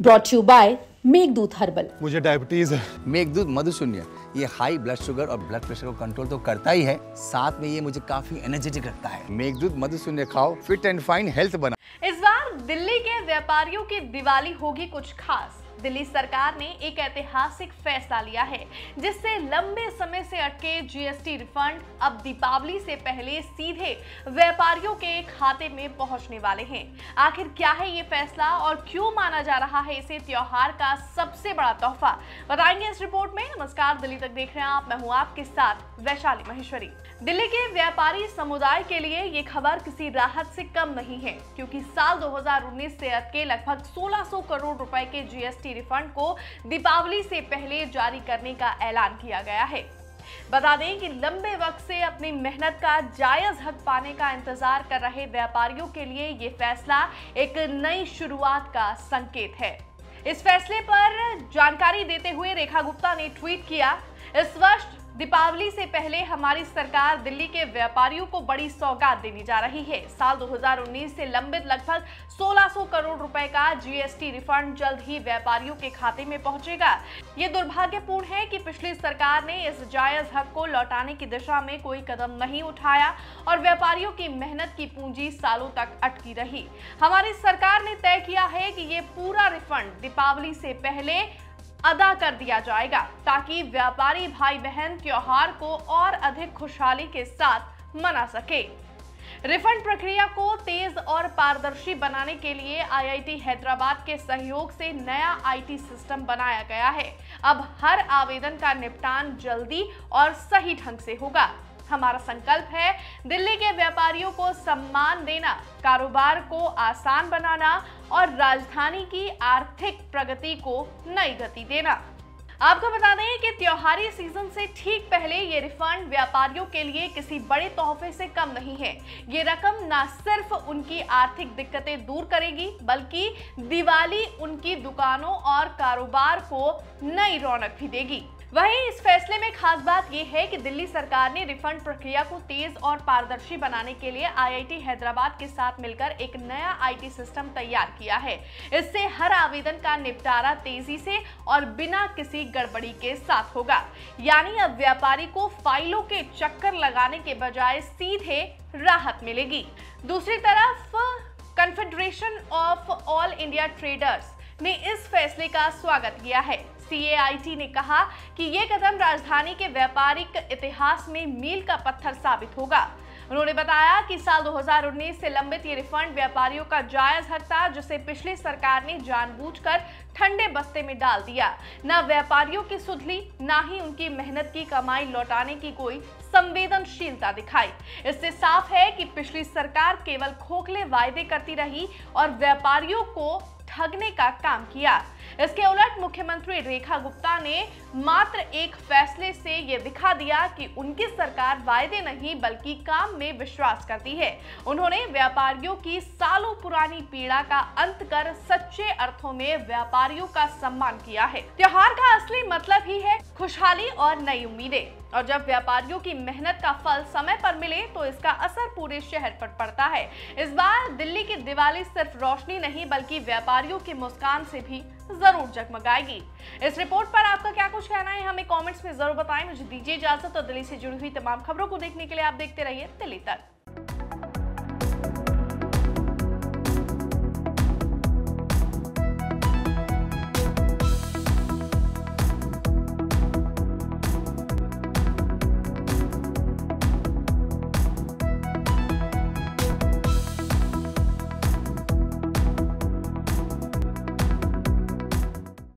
Brought you by Meghdoot herbal. मुझे diabetes है। मेघदूत मधुशून्य ये हाई ब्लड शुगर और ब्लड प्रेशर को कंट्रोल तो करता ही है, साथ में ये मुझे काफी एनर्जेटिक रखता है। मेघदूत मधुशून्य खाओ, फिट एंड फाइन हेल्थ बना। इस बार दिल्ली के व्यापारियों की दिवाली होगी कुछ खास। दिल्ली सरकार ने एक ऐतिहासिक फैसला लिया है, जिससे लंबे समय से अटके जीएसटी रिफंड अब दीपावली से पहले सीधे व्यापारियों के खाते में पहुंचने वाले हैं। आखिर क्या है ये फैसला और क्यों माना जा रहा है इसे त्योहार का सबसे बड़ा तोहफा, बताएंगे इस रिपोर्ट में। नमस्कार, दिल्ली तक देख रहे हैं आप, मैं हूं आपके साथ वैशाली महेश्वरी। दिल्ली के व्यापारी समुदाय के लिए ये खबर किसी राहत से कम नहीं है, क्योंकि साल 2019 से अटके लगभग 1600 करोड़ रुपए के जीएसटी रिफंड को दीपावली से पहले जारी करने का ऐलान किया गया है। बता दें कि लंबे वक्त से अपनी मेहनत का जायज हक पाने का इंतजार कर रहे व्यापारियों के लिए ये फैसला एक नई शुरुआत का संकेत है। इस फैसले पर जानकारी देते हुए रेखा गुप्ता ने ट्वीट किया, इस वर्ष दीपावली से पहले हमारी सरकार दिल्ली के व्यापारियों को बड़ी सौगात देने जा रही है। साल 2019 से लंबित लगभग 1600 करोड़ रुपए का जीएसटी रिफंड जल्द ही व्यापारियों के खाते में पहुंचेगा। ये दुर्भाग्यपूर्ण है कि पिछली सरकार ने इस जायज हक को लौटाने की दिशा में कोई कदम नहीं उठाया और व्यापारियों की मेहनत की पूंजी सालों तक अटकी रही। हमारी सरकार ने तय किया है कि ये पूरा रिफंड दीपावली से पहले अदा कर दिया जाएगा, ताकि व्यापारी भाई बहन त्योहार को और अधिक खुशहाली के साथ मना सके। रिफंड प्रक्रिया को तेज और पारदर्शी बनाने के लिए आईआईटी हैदराबाद के सहयोग से नया आईटी सिस्टम बनाया गया है। अब हर आवेदन का निपटान जल्दी और सही ढंग से होगा। हमारा संकल्प है दिल्ली के व्यापारियों को सम्मान देना, कारोबार को आसान बनाना और राजधानी की आर्थिक प्रगति को नई गति देना। आपको बता दें कि त्योहारी सीजन से ठीक पहले ये रिफंड व्यापारियों के लिए किसी बड़े तोहफे से कम नहीं है। ये रकम न सिर्फ उनकी आर्थिक दिक्कतें दूर करेगी, बल्कि दिवाली उनकी दुकानों और कारोबार को नई रौनक भी देगी। वहीं इस फैसले में खास बात यह है कि दिल्ली सरकार ने रिफंड प्रक्रिया को तेज और पारदर्शी बनाने के लिए आईआईटी हैदराबाद के साथ मिलकर एक नया आईटी सिस्टम तैयार किया है। इससे हर आवेदन का निपटारा तेजी से और बिना किसी गड़बड़ी के साथ होगा। यानी अब व्यापारी को फाइलों के चक्कर लगाने के बजाय सीधे राहत मिलेगी। दूसरी तरफ confederation of all India traders ने इस फैसले का स्वागत किया है। सीएआईटी ने कहा कि ये कदम राजधानी के व्यापारिक इतिहास में मील का पत्थर साबित होगा। उन्होंने बताया कि साल 2019 से लंबित ये रिफंड व्यापारियों का जायज हक था, जिसे पिछली सरकार ने जानबूझकर ठंडे बस्ते में डाल दिया। न व्यापारियों की सुधली, न ही उनकी मेहनत की कमाई लौटाने की कोई संवेदनशीलता दिखाई। इससे साफ है कि पिछली सरकार केवल खोखले वायदे करती रही और व्यापारियों को ठगने का काम किया। इसके उलट मुख्यमंत्री रेखा गुप्ता ने मात्र एक फैसले से यह दिखा दिया कि उनकी सरकार वायदे नहीं बल्कि काम में विश्वास करती है। उन्होंने व्यापारियों की सालों पुरानी पीड़ा का अंत कर सच्चे अर्थों में व्यापारियों का सम्मान किया है। त्योहार का असली मतलब ही है खुशहाली और नई उम्मीदें, और जब व्यापारियों की मेहनत का फल समय पर मिले तो इसका असर पूरे शहर पर पड़ता है। इस बार दिल्ली की दिवाली सिर्फ रोशनी नहीं बल्कि व्यापारियों की मुस्कान से भी जरूर जगमगाएगी। इस रिपोर्ट पर आपका क्या कुछ कहना है, हमें कमेंट्स में जरूर बताएं। मुझे दीजिए इजाजत, और दिल्ली से जुड़ी हुई तमाम खबरों को देखने के लिए आप देखते रहिए दिल्ली तक।